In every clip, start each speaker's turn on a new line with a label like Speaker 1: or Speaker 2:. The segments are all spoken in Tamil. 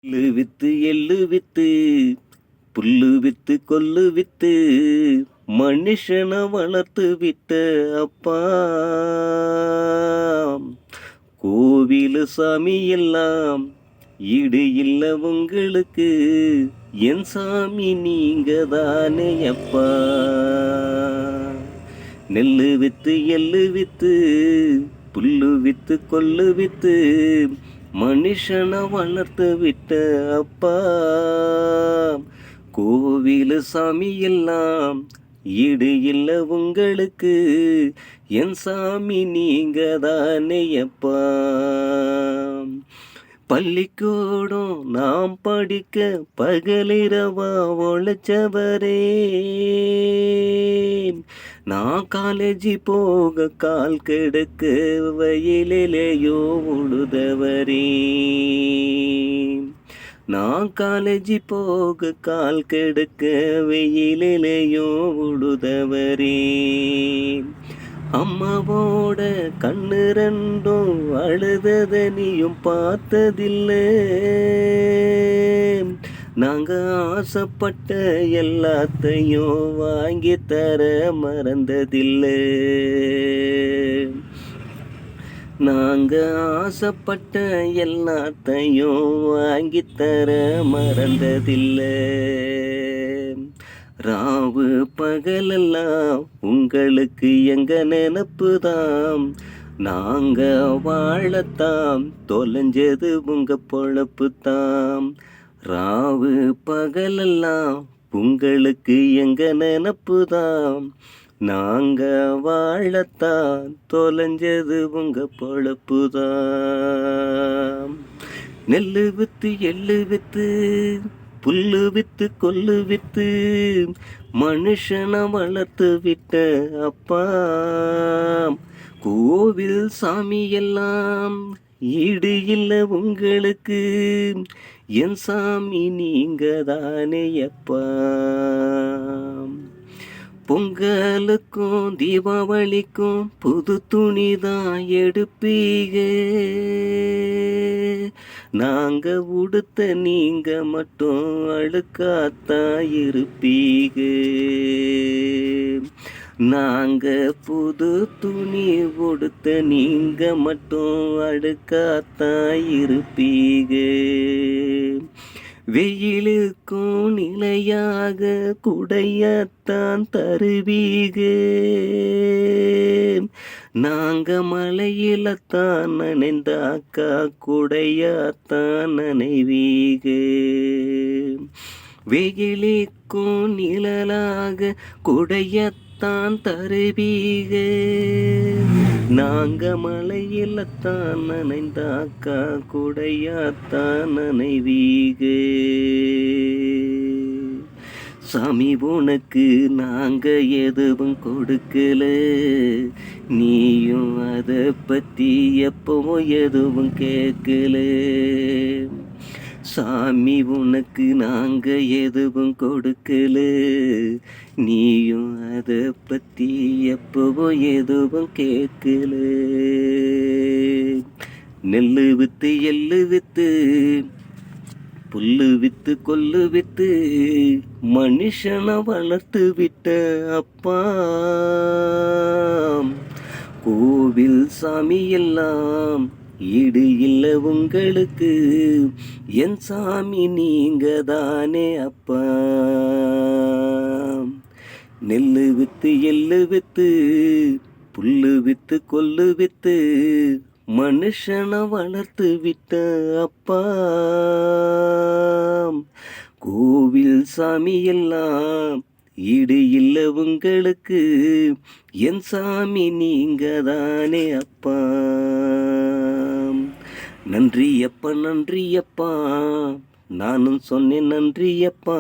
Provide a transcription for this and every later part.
Speaker 1: எள்ளு வித்து எள்ளு வித்து புல்லு வித்து கொல்லு வித்து மனுஷனை வளர்த்து விட்ட அப்பா. கோவிலு சாமி எல்லாம் ஈடு இல்ல உங்களுக்கு, என் சாமி நீங்க தானே அப்பா. நெல்லு வித்து எள்ளு வித்து புல்லு வித்து கொல்லு வித்து மனுஷனை வளர்த்து விட்ட அப்பா. கோவிலு சாமி எல்லாம் ஈடு இல்ல உங்களுக்கு, என் சாமி நீங்க தானே அப்பா. பள்ளிக்கூடம் நாம் படிக்க பகலிரவா உழைச்சவரே, நான் காலேஜி போக கால் கெடுக்க வயலிலேயோ உழுதவரே. நான் காலேஜி போக கால் கெடுக்க வெயிலேயோ உழுதவரே. அம்மாவோட கண்ணு ரெண்டும் அழுதத நீயும் பார்த்ததில்லை. நாங்க ஆசைப்பட்ட எல்லாத்தையும் வாங்கி தர மறந்ததில்லை. நாங்க ஆசைப்பட்ட எல்லாத்தையும் வாங்கி தர மறந்ததில்லை. ராவு பகலெல்லாம் உங்களுக்கு எங்க நினப்பு தான், நாங்க வாழத்தான் தொலைஞ்சது உங்க பொழப்பு தான். ராவு பகலெல்லாம் உங்களுக்கு எங்க நினப்பு தான், நாங்க வாழத்தான் தொலைஞ்சது உங்க பொழப்பு தான். நெல்லு வித்து எள்ளு வித்து புல்லு வித்து கொல்லு வித்து மனுஷனை வளர்த்து விட்ட அப்பா. கோவில் சாமி எல்லாம் ஈடு இல்ல உங்களுக்கு, என் சாமி நீங்க தானே அப்பா. பொங்கலுக்கும் தீபாவளிக்கும் புது துணிதான் எடுப்பீக, நாங்க உடுத்த நீங்க மட்டும் அழுக்காத்தான் இருப்பீக. நாங்க புது துணி உடுத்த நீங்க மட்டும் அழுக்காத்தான் இருப்பீக. வெயிலுக்கும் நிலையாக குடையத்தான் தருவீக, நாங்க மலையில்தான் நனைந்தாக்கா குடையத்தான் நனைவீக. வெயிலுக்கும் நிழலாக குடையத்தான் தருவீக, நாங்க மலையில்தான் நனைந்தாக்கா குடையாத்தான் நனைவீக. சாமி உனக்கு நாங்க எதுவும் கொடுக்கல, நீயும் அதை பத்தி எப்பவும் எதுவும் கேட்கல. சாமி உனக்கு நாங்க எதுவும் கொடுக்கல, நீயும் அதை பத்தி எப்பவும் எதுவும் கேட்கல. நெல்லு வித்து எள்ளு வித்து புல்லு வித்து கொல்லு வித்து மனுஷனை வளர்த்து விட்ட அப்பா. கோவில் சாமி எல்லாம் ஈடு இல்ல உங்களுக்கு, என் சாமி நீங்க தானே அப்பா. நெல்லு வித்து எள்ளு வித்து புல்லு வித்து கொல்லு வித்து மனுஷனை வளர்த்து விட்ட அப்பா. கோவில் சாமி எல்லாம் ஈடு இல்ல உங்களுக்கு, என் சாமி நீங்க தானே அப்பா. நன்றி அப்பா நன்றி அப்பா, நானும் சொன்னேன் நன்றி அப்பா.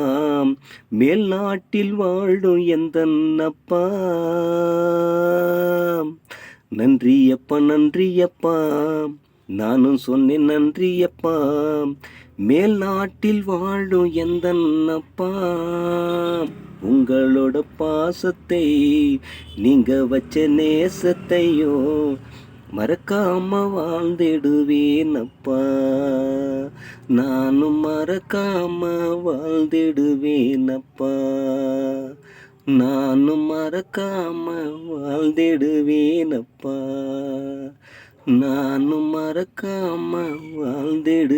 Speaker 1: மேல் நாட்டில் வாழும் எந்தன் அப்பா. நன்றி அப்பா நன்றி அப்பா, நானும் சொன்னேன் நன்றி அப்பா. மேல் நாட்டில் வாழும் எந்தன் அப்பா. உங்களோட பாசத்தை நீங்க வச்ச நேசத்தையும் மறக்காம வாழ்ந்திடுவேனப்பா, நானும் மறக்காம வாழ்ந்திடுவேனப்பா, நானும் மறக்காம வாழ்ந்திடுவேனப்பா, நானும் மறக்காம வாழ்ந்திடுவேனப்பா.